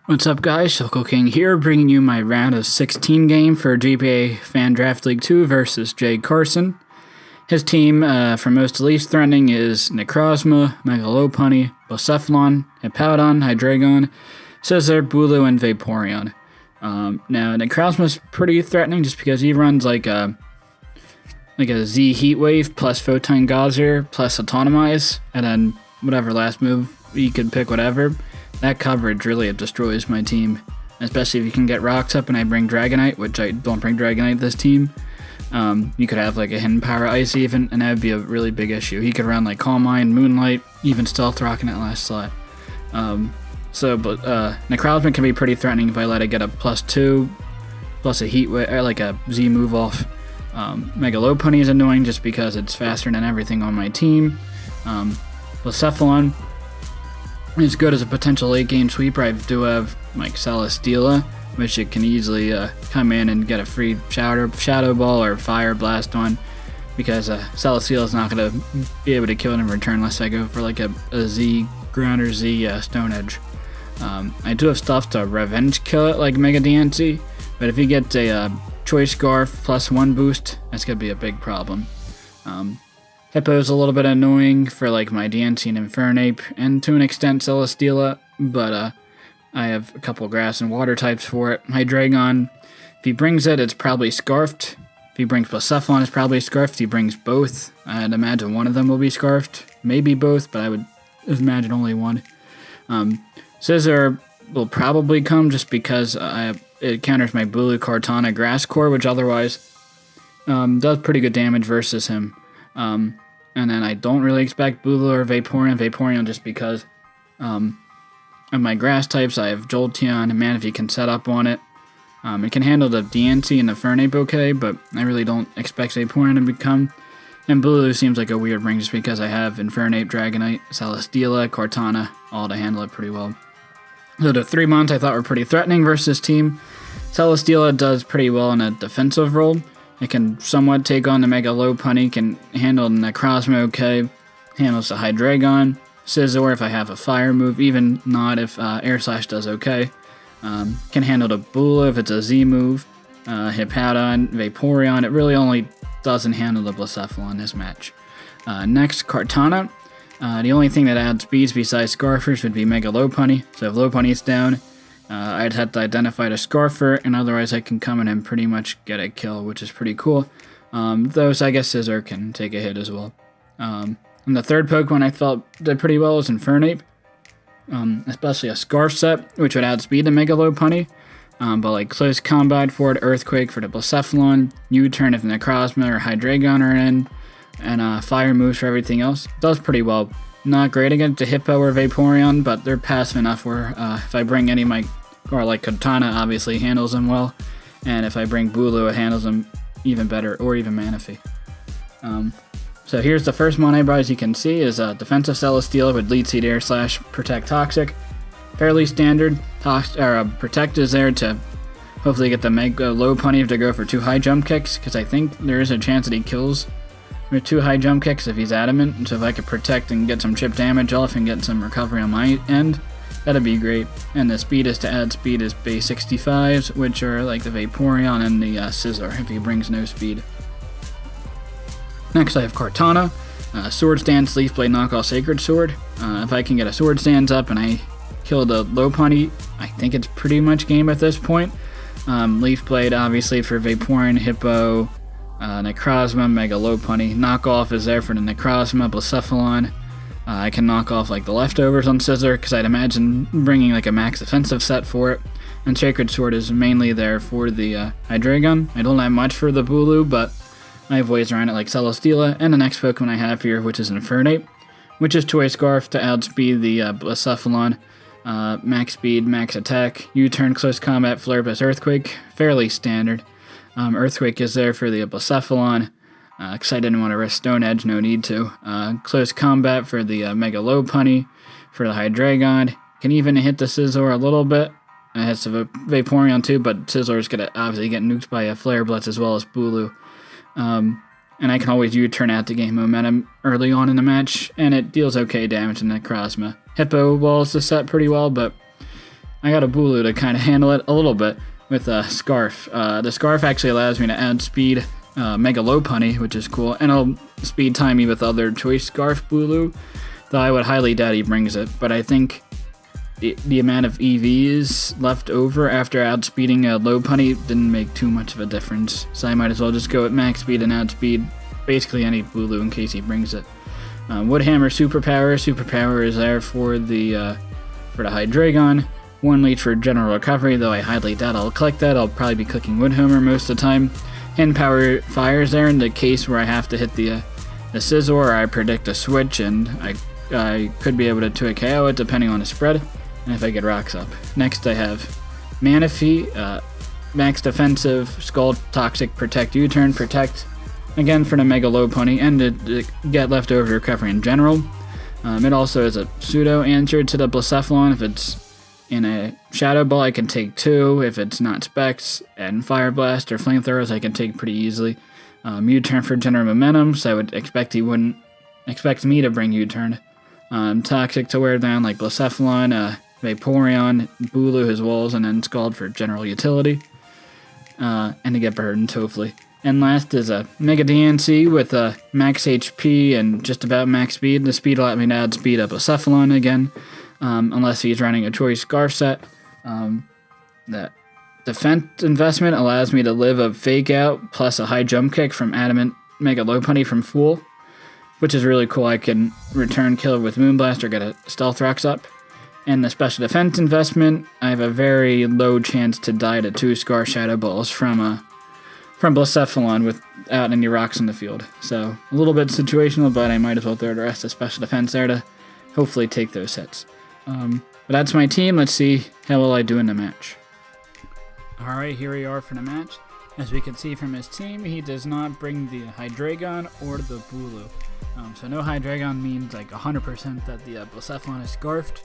What's up, guys? Shoko King here, bringing you my round of 16 game for GBA Fan Draft League 2 versus JCarson. His team, from most to least threatening, is Necrozma, Megalopunny, Blacephalon, Hippowdon, Hydreigon, Scizor, Bulu, and Vaporeon. Now, Necrozma's pretty threatening just because he runs like a Z Heatwave plus Photon Geyser plus Autonomize, and then whatever last move, you could pick whatever. That coverage really destroys my team, especially if you can get rocks up and I bring Dragonite, which I don't bring Dragonite this team. You could have like a hidden power ice even, and that would be a really big issue. He could run like Calm Mind, Moonlight, even Stealth Rock in that last slot. Necrozma can be pretty threatening if I let it get a +2, plus a Heat or like a Z move off. Megalopunny is annoying just because it's faster than everything on my team. Blacephalon is good as a potential late game sweeper. I do have like Celesteela, which it can easily come in and get a free Shadow Ball or Fire Blast on, because Celesteela is not going to be able to kill it in return unless I go for like a Z Ground or Z Stone Edge. I do have stuff to Revenge Kill it like Mega DNC, but if he gets a Choice Scarf +1 boost, that's going to be a big problem. Hippo's a little bit annoying for like my DNC and Infernape, and to an extent Celesteela, but I have a couple grass and water types for it. Hydreigon, if he brings it, it's probably Scarfed. If he brings Blacephalon, it's probably Scarfed. If he brings both, I'd imagine one of them will be Scarfed. Maybe both, but I would imagine only one. Scizor will probably come just because it counters my Bulu, Kartana, Grass Core, which otherwise does pretty good damage versus him. And then I don't really expect Bulu or Vaporeon just because of my grass types. I have Jolteon, and Manaphy can set up on it. It can handle the DNC and the Fernape okay, but I really don't expect Vaporeon to become. And Bulu seems like a weird ring just because I have Infernape, Dragonite, Celesteela, Kartana, all to handle it pretty well. So the 3 months I thought were pretty threatening versus team. Celesteela does pretty well in a defensive role. It can somewhat take on the Megalopunny, can handle the Necrozma okay, handles the Hydreigon, Scizor if I have a fire move, even not if Air Slash does okay. Can handle the Bulu if it's a Z move, Hippowdon, Vaporeon. It really only doesn't handle the Blacephalon in this match. Next, Kartana. The only thing that adds speeds besides Scarfers would be Megalopunny, so if Lopunny's down, I'd have to identify the Scarfer, and otherwise I can come in and pretty much get a kill, which is pretty cool. Those, I guess Scizor can take a hit as well. And the third Pokemon I felt did pretty well was Infernape, especially a Scarf set, which would add speed to Megalopunny. But like Close Combat for it, Earthquake for the Blacephalon, U-Turn if Necrozma or Hydreigon are in, and Fire moves for everything else. Does pretty well. Not great against a Hippo or Vaporeon, but they're passive enough where if I bring any of my, or like Katana obviously handles them well, and if I bring Bulu, it handles them even better, or even Manaphy. So here's the first mon I brought, as you can see, is a defensive Celesteela with Lead Seed, Air Slash, Protect Toxic. Fairly standard. Protect is there to hopefully get the Megalopunny to go for 2 high jump kicks, because I think there is a chance that he kills with 2 high jump kicks if he's adamant, and so if I could protect and get some chip damage off and get some recovery on my end, that'd be great. And the speed is to add speed is base 65s, which are like the Vaporeon and the Scizor if he brings no speed. Next I have Kartana, Sword Stance, Leaf Blade, Knockoff, Sacred Sword. If I can get a Sword Stance up and I kill the Lopunny, I think it's pretty much game at this point. Leaf Blade obviously for Vaporeon, Hippo, Necrozma, Megalopunny. Knockoff is there for the Necrozma, Blacephalon. I can knock off like the leftovers on Scizor, because I'd imagine bringing like a max offensive set for it. And Sacred Sword is mainly there for the Hydreigon. I don't have much for the Bulu, but I have ways around it like Celesteela. And the next Pokemon I have here, which is Infernape, which is Choice Scarf to outspeed the Blacephalon. Max speed, max attack, U-turn, close combat, flare plus Earthquake. Fairly standard. Earthquake is there for the Blacephalon. Because I didn't want to risk Stone Edge, no need to. Close combat for the Megalopunny, for the Hydreigon. Can even hit the Scizor a little bit. It has the Vaporeon too, but Scizor is going to obviously get nuked by a Flare Blitz as well as Bulu. And I can always U-turn out to gain momentum early on in the match, and it deals okay damage to Necrozma. Hippo walls the set pretty well, but I got a Bulu to kind of handle it a little bit with a Scarf. The Scarf actually allows me to add speed, Mega Lopunny, which is cool, and it'll speed time me with other choice Scarf Bulu, though I would highly doubt he brings it. But I think the amount of EVs left over after outspeeding a Lopunny didn't make too much of a difference, so I might as well just go at max speed and outspeed basically any Bulu in case he brings it. Woodhammer Superpower is there for the Hydreigon. 1 leech for general recovery, though I highly doubt I'll click that. I'll probably be clicking Woodhammer most of the time. Hand Power Fire is there in the case where I have to hit the Scizor, or I predict a switch, and I could be able to 2 KO it depending on the spread, and if I get rocks up. Next I have Manaphy, max defensive, Scald, Toxic, Protect, U-turn, Protect, again for the Mega Lopunny, and to get leftover recovery in general. It also is a pseudo answer to the Blacephalon. If it's in a Shadow Ball, I can take 2. If it's not Specs and Fire Blast or Flamethrowers, I can take pretty easily. U-turn for general momentum, so I would expect he wouldn't expect me to bring U-turn. Toxic to wear down like Blacephalon, Vaporeon, Bulu his walls, and then Scald for general utility. And to get burned, hopefully. And last is a Mega DNC with a max HP and just about max speed. The speed will let me add speed up Blacephalon again, unless he's running a choice Scarf set. That defense investment allows me to live a Fake Out plus a high jump kick from Adamant Mega Lopunny from Fool, which is really cool. I can return kill with Moonblast or get a Stealth Rocks up. And the special defense investment, I have a very low chance to die to 2 Scar Shadow Balls from Blacephalon without any rocks in the field. So a little bit situational, but I might as well throw the rest of special defense there to hopefully take those hits. But that's my team. Let's see how well I do in the match. Alright, here we are for the match. As we can see from his team, he does not bring the Hydreigon or the Bulu. So no Hydreigon means like 100% that the Blacephalon is scarfed.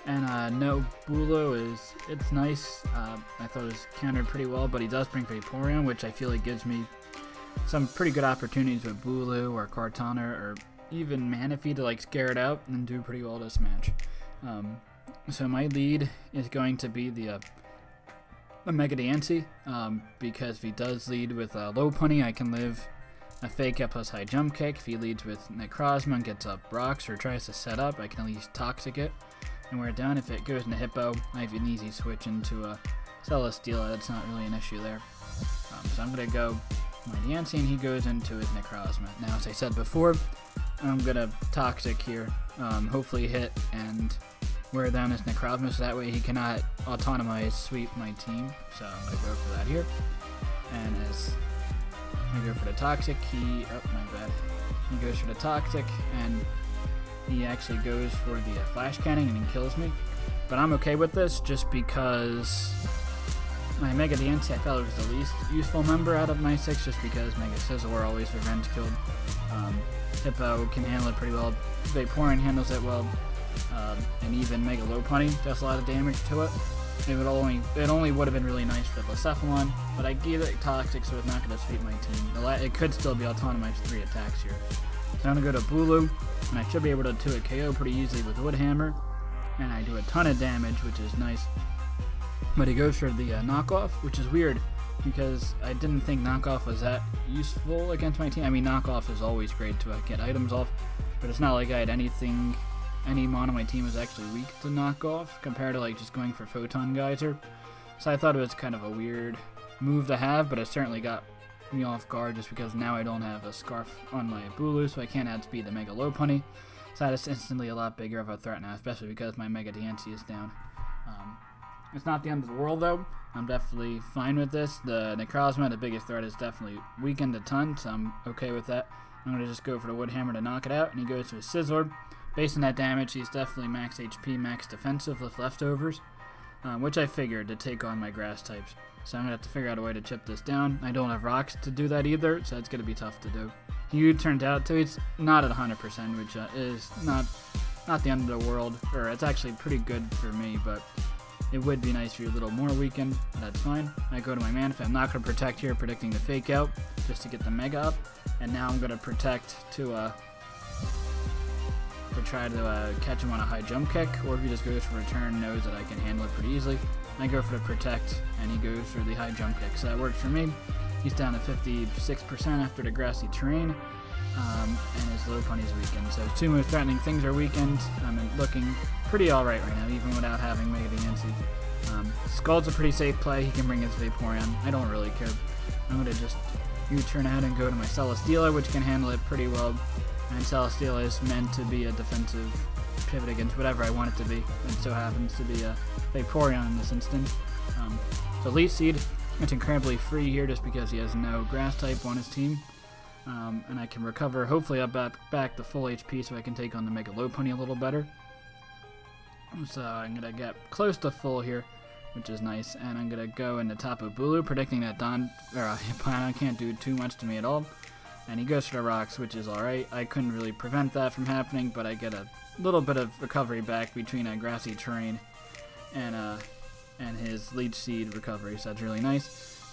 And no Bulu it's nice. I thought it was countered pretty well, but he does bring Vaporeon, which I feel like gives me some pretty good opportunities with Bulu or Kartana or even Manaphy to like scare it out and do pretty well this match. So my lead is going to be the Mega Diancie, because if he does lead with Lopunny, I can live a Fake Out plus high jump kick. If he leads with Necrozma and gets up rocks or tries to set up, I can at least Toxic it and wear it down. If it goes into Hippo, I have an easy switch into a Celesteela. That's not really an issue there. So I'm going to go my Diancie, and he goes into his Necrozma. Now, as I said before, I'm going to Toxic here, hopefully hit and wear down his Necrozma, so that way he cannot autonomize sweep my team. So I'm going to go for that here. And as I go for the Toxic, he goes for the Toxic, and he actually goes for the Flash Cannon and he kills me. But I'm okay with this just because my Mega Diancie I felt it was the least useful member out of my 6, just because Mega Scizor always revenge killed. Hippo can handle it pretty well. Vaporeon handles it well. And even Mega Lopunny does a lot of damage to it. It only would have been really nice for Blacephalon, but I gave it Toxic, so it's not going to sweep my team. It could still be autonomized 3 attacks here. So I'm going to go to Bulu, and I should be able to 2 a KO pretty easily with Woodhammer, and I do a ton of damage, which is nice. But he goes for the knockoff, which is weird, because I didn't think knockoff was that useful against my team. I mean, knockoff is always great to get items off, but it's not like I had any mon on my team was actually weak to knockoff, compared to like just going for Photon Geyser. So I thought it was kind of a weird move to have, but it certainly got me off guard just because now I don't have a Scarf on my Bulu, so I can't add speed to Mega Lopunny. So that is instantly a lot bigger of a threat now, especially because my Mega Diancie is down. It's not the end of the world though. I'm definitely fine with this. The Necrozma, the biggest threat, is definitely weakened a ton, so I'm okay with that. I'm going to just go for the Woodhammer to knock it out, and he goes to his Scizor. Based on that damage, he's definitely max HP, max defensive with leftovers, which I figured to take on my grass types. So I'm going to have to figure out a way to chip this down. I don't have rocks to do that either, so it's going to be tough to do. He turned out to, it's not at 100%, which is not the end of the world, or it's actually pretty good for me, but it would be nice if you're a little more weakened, but that's fine. I go to my Manaphy. I'm not going to protect here, predicting the Fake Out, just to get the Mega up, and now I'm going to protect to to try to catch him on a high jump kick, or if he just goes for return, knows that I can handle it pretty easily. I go for the protect, and he goes for the high jump kick, so that works for me. He's down to 56% after the grassy terrain, and his low pony's weakened. So his two most threatening things are weakened. I'm looking pretty alright right now, even without having Mega Yancy. Scald's a pretty safe play. He can bring his Vaporeon. I don't really care. I'm going to just U-turn out and go to my Celesteela, which can handle it pretty well. And Celesteela is meant to be a defensive pivot against whatever I want it to be. It so happens to be a Vaporeon in this instance. So Leech Seed, it's incredibly free here just because he has no grass type on his team. And I can recover, hopefully up back to full HP so I can take on the Mega Lopunny a little better. So I'm going to get close to full here, which is nice. And I'm going to go into Tapu Bulu, predicting that Hippolyta can't do too much to me at all. And he goes for the rocks, which is alright. I couldn't really prevent that from happening, but I get a little bit of recovery back between a grassy terrain and his Leech Seed recovery, so that's really nice.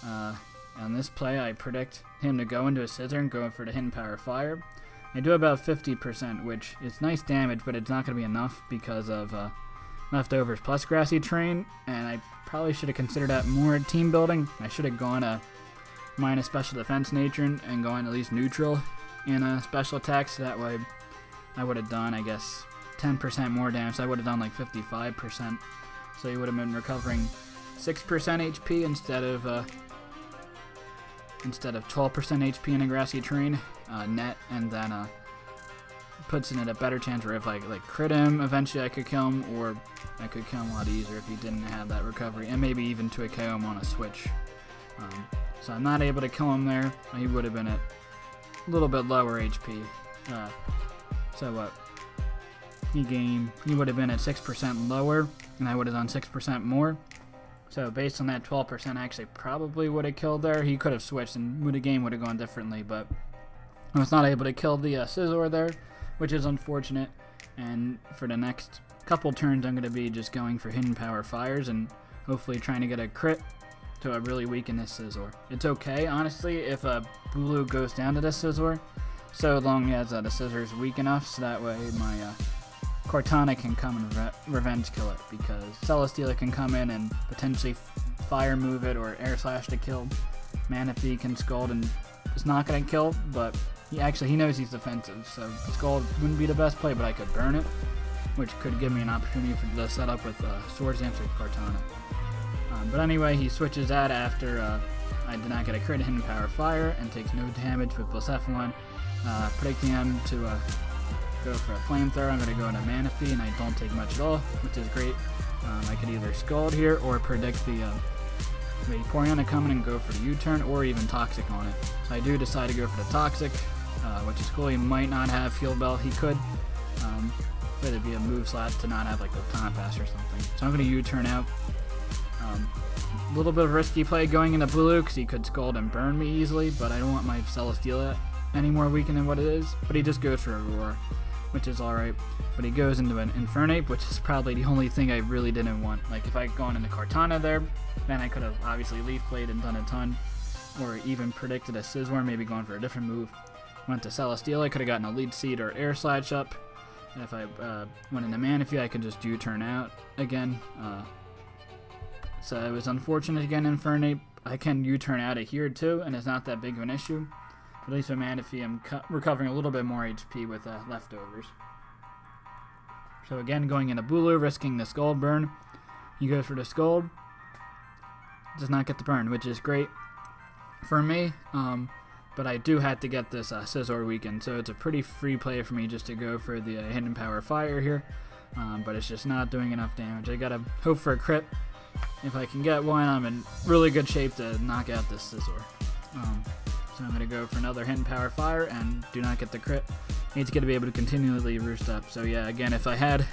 On this play, I predict him to go into a Scissor and go for the Hidden Power Fire. I do about 50%, which is nice damage, but it's not going to be enough because of leftovers plus grassy terrain, and I probably should have considered that more team building. I should have gone minus special defense nature and gone at least neutral in special attack, so that way I would have done, I guess, 10% more damage. So I would have done like 55%. So he would have been recovering 6% HP instead of 12% HP in a grassy terrain net, and then puts in it a better chance where if I like crit him, eventually I could kill him, or I could kill him a lot easier if he didn't have that recovery, and maybe even to a KO him on a switch. So I'm not able to kill him there. He would have been at a little bit lower HP. He would have been at 6% lower, and I would have done 6% more. So based on that 12%, I actually probably would have killed there. He could have switched and the game would have gone differently, but I was not able to kill the Scizor there, which is unfortunate. And for the next couple turns, I'm going to be just going for Hidden Power Fires and hopefully trying to get a crit to really weaken this Scizor. It's okay, honestly, if a Bulu goes down to this Scizor, so long as the Scizor is weak enough, so that way my Cortana can come and revenge kill it, because Celesteela can come in and potentially fire move it or air slash to kill. Manaphy can Scald and it's not going to kill, but he knows he's defensive, so Scald wouldn't be the best play, but I could burn it, which could give me an opportunity for the setup with Swords Dance with Cortana. But anyway, he switches that after I did not get a crit Hidden Power Fire and takes no damage with Blacephalon, predicting him to go for a Flamethrower. I'm going to go into Manaphy, and I don't take much at all, which is great. I could either Scald here or predict the Vaporeon to come in and go for the U-turn, or even Toxic on it. So I do decide to go for the Toxic, which is cool. He might not have Field Bell. He could, but it'd be a move slot to not have like a Time Pass or something. So I'm going to U-turn out. A little bit of risky play going into Bulu because he could Scald and burn me easily, but I don't want my Celesteela any more weakened than what it is. But he just goes for a Roar, which is alright. But he goes into an Infernape, which is probably the only thing I really didn't want. Like, if I had gone into Cortana there, then I could have obviously Leaf Played and done a ton, or even predicted a Scizor, maybe gone for a different move. Went to Celesteela, I could have gotten a Lead Seed or Air Slash up. And if I went into Manaphy, I could just U-turn out again. So it was unfortunate again, Infernape. I can U-turn out of here too, and it's not that big of an issue. But at least with Manaphy, I'm recovering a little bit more HP with leftovers. So again, going into Bulu, risking the Scald burn. He goes for the Scald. Does not get the burn, which is great for me. But I do have to get this Scizor weakened, so it's a pretty free play for me just to go for the Hidden Power Fire here. But it's just not doing enough damage. I gotta hope for a crit. If I can get one, I'm in really good shape to knock out this Scizor. So I'm going to go for another Hidden Power Fire and do not get the crit. Need to be able to continually roost up. So yeah, again, if I had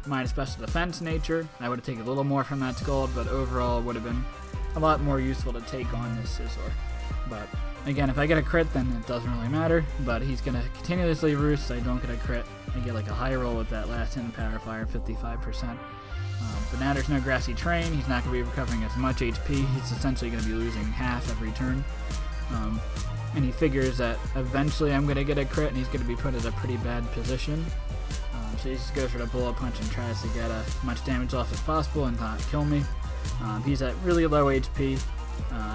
minus special defense nature, I would have taken a little more from that Scald, but overall it would have been a lot more useful to take on this Scizor. But again, if I get a crit, then it doesn't really matter, but he's going to continuously roost, so I don't get a crit. I get like a high roll with that last Hidden Power Fire, 55%. But now there's no grassy terrain, he's not going to be recovering as much HP, he's essentially going to be losing half every turn. and he figures that eventually I'm going to get a crit and he's going to be put in a pretty bad position. So he just goes for the bullet punch and tries to get as much damage off as possible and not kill me. He's at really low HP,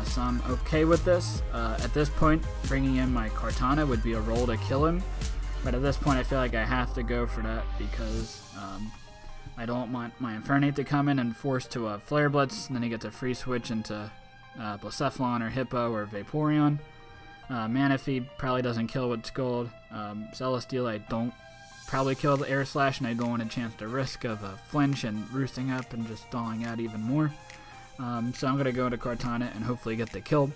so I'm okay with this. At this point, bringing in my Kartana would be a roll to kill him, but at this point I feel like I have to go for that because I don't want my Infernape to come in and force to Flare Blitz, and then he gets a free switch into Blacephalon or Hippo or Vaporeon. Manaphy probably doesn't kill with Scald. Celesteela I don't probably kill the Air Slash, and I don't want a chance to risk of a flinch and roosting up and just stalling out even more. So I'm going to go to Kartana and hopefully get the kill.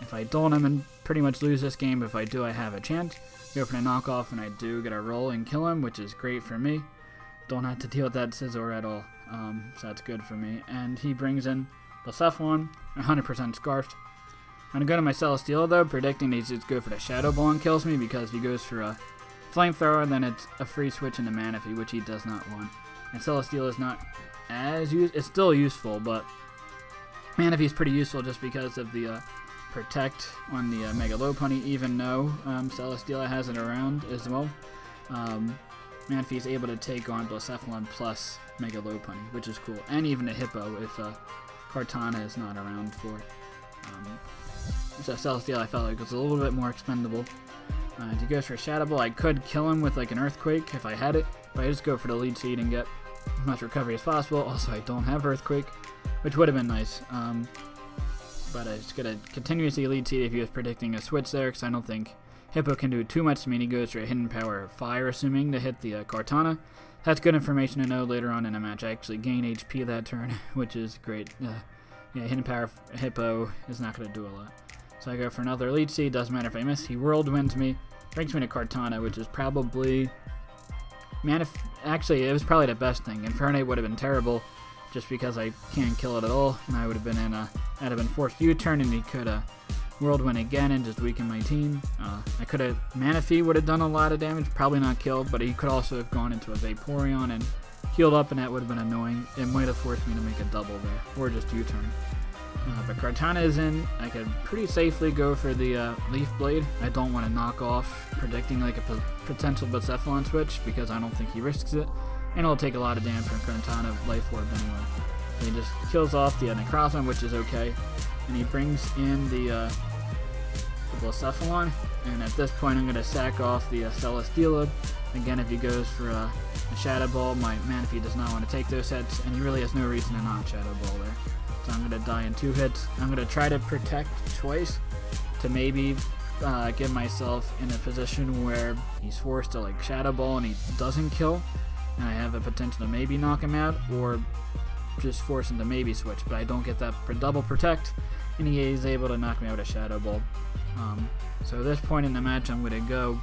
If I don't, I'm going to pretty much lose this game. If I do, I have a chance. Go for the knockoff, and I do get a roll and kill him, which is great for me. Don't have to deal with that Scizor at all, so that's good for me. And he brings in Blacephalon, 100% Scarfed. I'm going to go to my Celesteela though, predicting he's just go for the Shadow Ball and kills me, because if he goes for a Flamethrower, then it's a free switch into Manaphy, which he does not want. And Celesteela is not as it's still useful, but Manaphy is pretty useful just because of the Protect on the Mega Lopunny, even though Celesteela has it around as well. Manaphy is able to take on Blacephalon plus Mega Lopunny, which is cool, and even a Hippo if Kartana is not around for it. So Celesteela I felt like was a little bit more expendable. If he goes for a Shadow Ball, I could kill him with like an Earthquake if I had it, but I just go for the Lead Seed and get as much recovery as possible. Also, I don't have Earthquake, which would have been nice. But I just gotta continuously Lead Seed if he was predicting a switch there, because I don't think Hippo can do too much to me, and he goes for a Hidden Power of Fire, assuming to hit the Kartana. That's good information to know later on in a match. I actually gain HP that turn, which is great. Yeah, Hidden Power Hippo is not going to do a lot. So I go for another Lead Seed, doesn't matter if I miss. He Whirlwinds me, brings me to Kartana, which is probably... Actually, it was probably the best thing. Infernape would have been terrible, just because I can't kill it at all, and I would have been in a... I'd have been forced U-turn, and he could Whirlwind again and just weaken my team. I could have... Manaphy would have done a lot of damage, probably not killed, but he could also have gone into a Vaporeon and healed up, and that would have been annoying. It might have forced me to make a double there, or just U-turn. But Kartana is in. I could pretty safely go for the Leaf Blade. I don't want to knock off, predicting like a potential Blacephalon switch, because I don't think he risks it. And it'll take a lot of damage from Kartana Life Orb anyway. So he just kills off the Necrozma, which is okay. And he brings in the Blacephalon. And at this point, I'm going to sack off the Celesteela. Again, if he goes for a Shadow Ball, my Manaphy does not want to take those hits, and he really has no reason to not Shadow Ball there. So I'm going to die in 2 hits. I'm going to try to protect twice to maybe get myself in a position where he's forced to like Shadow Ball and he doesn't kill, and I have a potential to maybe knock him out, or just force him to maybe switch, but I don't get that double protect, and he is able to knock me out with a Shadow Ball. So at this point in the match, I'm going to go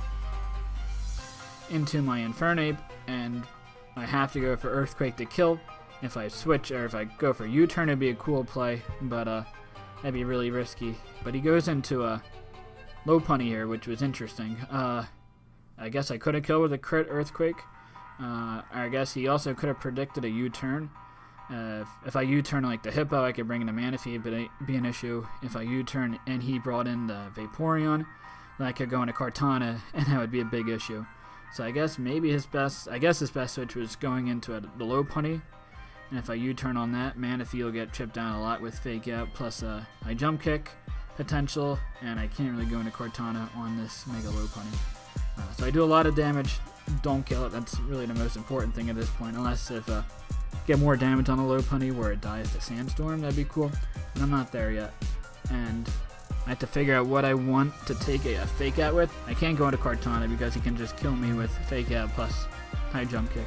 into my Infernape, and I have to go for Earthquake to kill. If I switch, or if I go for U-turn, it'd be a cool play, but that'd be really risky. But he goes into a Lopunny here, which was interesting. I guess I could have killed with a crit Earthquake. I guess he also could have predicted a U-turn. If I U-turn like the Hippo, I could bring in a Manaphy, but it'd be an issue. If I U-turn and he brought in the Vaporeon, then I could go into Kartana, and that would be a big issue. So I guess maybe his best switch was going into the Lopunny. And if I U-turn on that, Manaphy will get chipped down a lot with Fake Out, plus a high jump kick potential, and I can't really go into Kartana on this Mega Lopunny. So I do a lot of damage, don't kill it, that's really the most important thing at this point, unless if get more damage on the Lopunny where it dies to Sandstorm, that'd be cool, but I'm not there yet. And I have to figure out what I want to take a Fake Out with. I can't go into Kartana because he can just kill me with Fake Out plus high jump kick.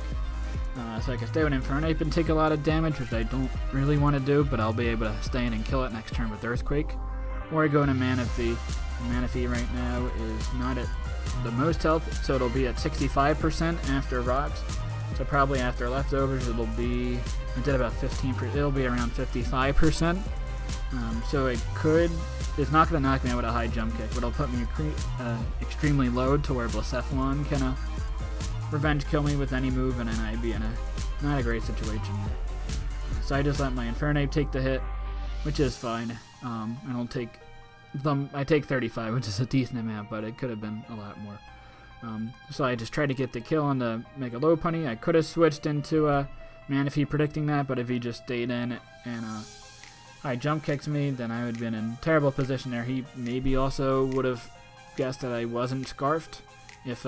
So I can stay with Infernape and take a lot of damage, which I don't really want to do, but I'll be able to stay in and kill it next turn with Earthquake. Or I go into Manaphy. Manaphy right now is not at the most health, so it'll be at 65% after rocks. So probably after leftovers, it'll be, I did about 15%, it'll be around 55%. So it's not going to knock me out with a high jump kick, but it'll put me extremely low to where Blacephalon can revenge kill me with any move, and then I'd be in not a great situation. So I just let my Infernape take the hit, which is fine. I don't take I take 35, which is a decent amount, but it could have been a lot more. So I just tried to get the kill on the Mega Lopunny. I could have switched into Manaphy predicting that, but if he just stayed in and high jump kicks me, then I would have been in a terrible position there. He maybe also would have guessed that I wasn't scarfed if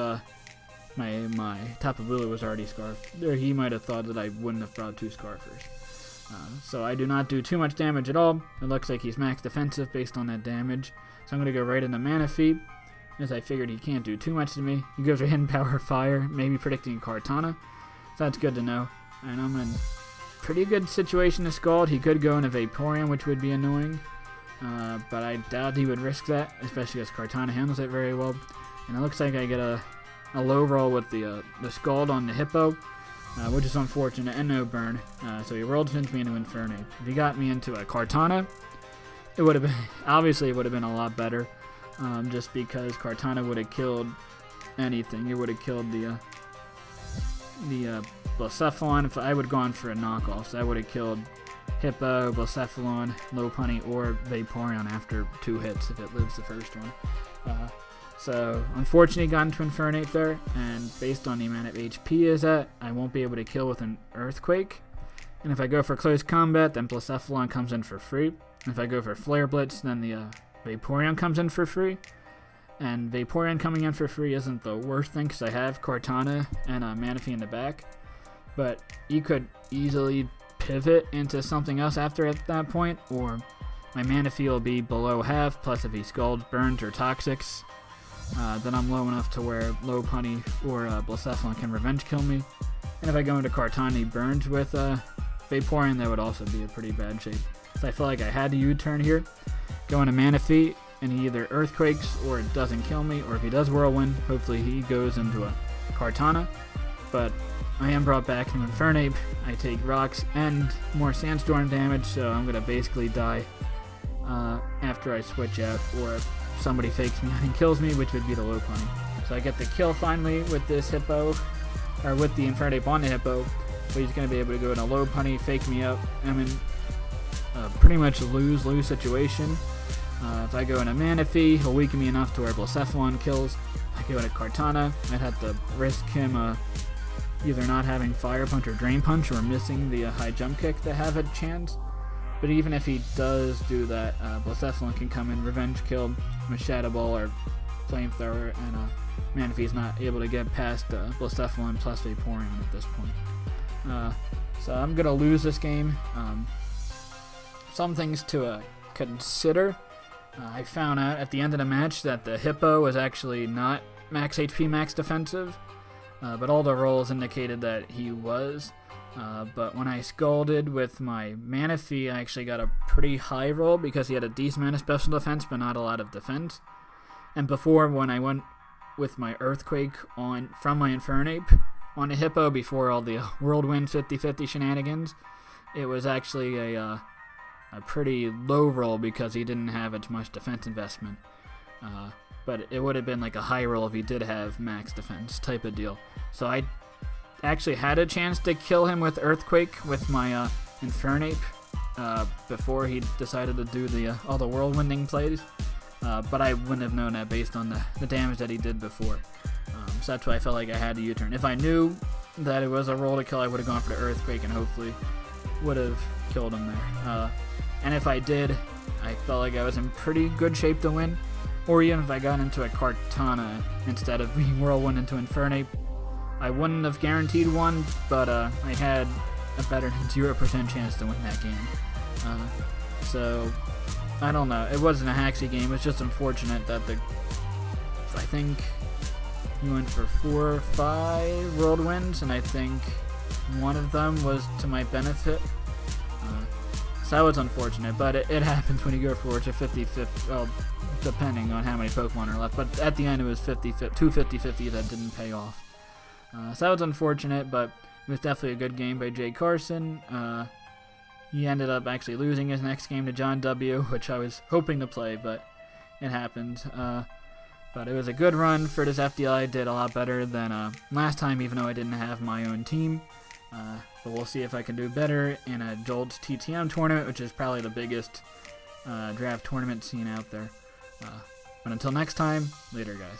my Tapu Bulu was already scarfed. Or he might have thought that I wouldn't have brought 2 scarfers. So I do not do too much damage at all. It looks like he's max defensive based on that damage. So I'm going to go right into Manaphy, as I figured he can't do too much to me. He goes for Hidden Power Fire, maybe predicting Kartana. So that's good to know. And I'm in pretty good situation to Scald. He could go into Vaporeon, which would be annoying. But I doubt he would risk that, especially because Kartana handles it very well. And it looks like I get a low roll with the Scald on the Hippo, which is unfortunate, and no burn. So he rolled into me into Infernape. If he got me into a Kartana, it would have been, obviously it would have been a lot better. Just because Kartana would have killed anything. It would have killed the Blacephalon. If I would have gone for a knockoff, so I would have killed Hippo, Blacephalon, Lopunny, or Vaporeon after 2 hits if it lives the first one. So unfortunately got into Infernape there, and based on the amount of HP is at, I won't be able to kill with an Earthquake. And if I go for close combat, then Blacephalon comes in for free. And if I go for Flare Blitz, then the Vaporeon comes in for free. And Vaporeon coming in for free isn't the worst thing because I have Kartana and Manaphy in the back. But you could easily pivot into something else after at that point, or my Manaphy will be below half, plus if he Scalds, Burns, or Toxics, then I'm low enough to where Lopunny or Blacephalon can revenge kill me. And if I go into Kartana Burns with Vaporeon, that would also be a pretty bad shape. So I feel like I had to U-turn here. Go into Manaphy, and he either Earthquakes or it doesn't kill me, or if he does Whirlwind, hopefully he goes into a Kartana. But I am brought back from Infernape. I take rocks and more Sandstorm damage, so I'm going to basically die after I switch out, or if somebody fakes me and kills me, which would be the Lopunny. So I get the kill finally with this Hippo, or with the Infernape on the Hippo, but he's going to be able to go in a Lopunny, fake me up. I'm in pretty much a lose-lose situation. If I go into Manaphy, he'll weaken me enough to where Blacephalon kills. If I go into Kartana, I'd have to risk him either not having Fire Punch or Drain Punch, or missing the high jump kick to have a chance. But even if he does do that, Blacephalon can come in, revenge kill with Shadow Ball or Flamethrower, and Manaphy's not able to get past Blacephalon plus Vaporeon at this point. So I'm going to lose this game. Some things to consider. I found out at the end of the match that the Hippo was actually not max HP, max defensive, but all the rolls indicated that he was. But when I Scalded with my Manaphy, I actually got a pretty high roll because he had a decent amount of special defense, but not a lot of defense. And before, when I went with my Earthquake from my Infernape on a Hippo, before all the Whirlwind 50-50 shenanigans, it was actually a pretty low roll because he didn't have as much defense investment. But it would have been like a high roll if he did have max defense type of deal. So I actually had a chance to kill him with Earthquake with my Infernape before he decided to do all the Whirlwinding plays. But I wouldn't have known that based on the damage that he did before. So that's why I felt like I had to U-turn. If I knew that it was a roll to kill, I would have gone for the Earthquake and hopefully would have killed him there. And if I did, I felt like I was in pretty good shape to win. Or even if I got into a Kartana instead of being Whirlwind into Infernape, I wouldn't have guaranteed one, but I had a better than 0% chance to win that game. So, I don't know. It wasn't a hacksy game. It's just unfortunate that I think he went for 4 or 5 Whirlwinds, and I think one of them was to my benefit. So that was unfortunate, but it happens when you go for a 50-50, well, depending on how many Pokemon are left. But at the end, it was 2 50-50 that didn't pay off. So that was unfortunate, but it was definitely a good game by JCarson. He ended up actually losing his next game to John W., which I was hoping to play, but it happened. But it was a good run for this FDL. I did a lot better than last time, even though I didn't have my own team. But we'll see if I can do better in a Jolt's TTM tournament, which is probably the biggest draft tournament scene out there. But until next time, later, guys.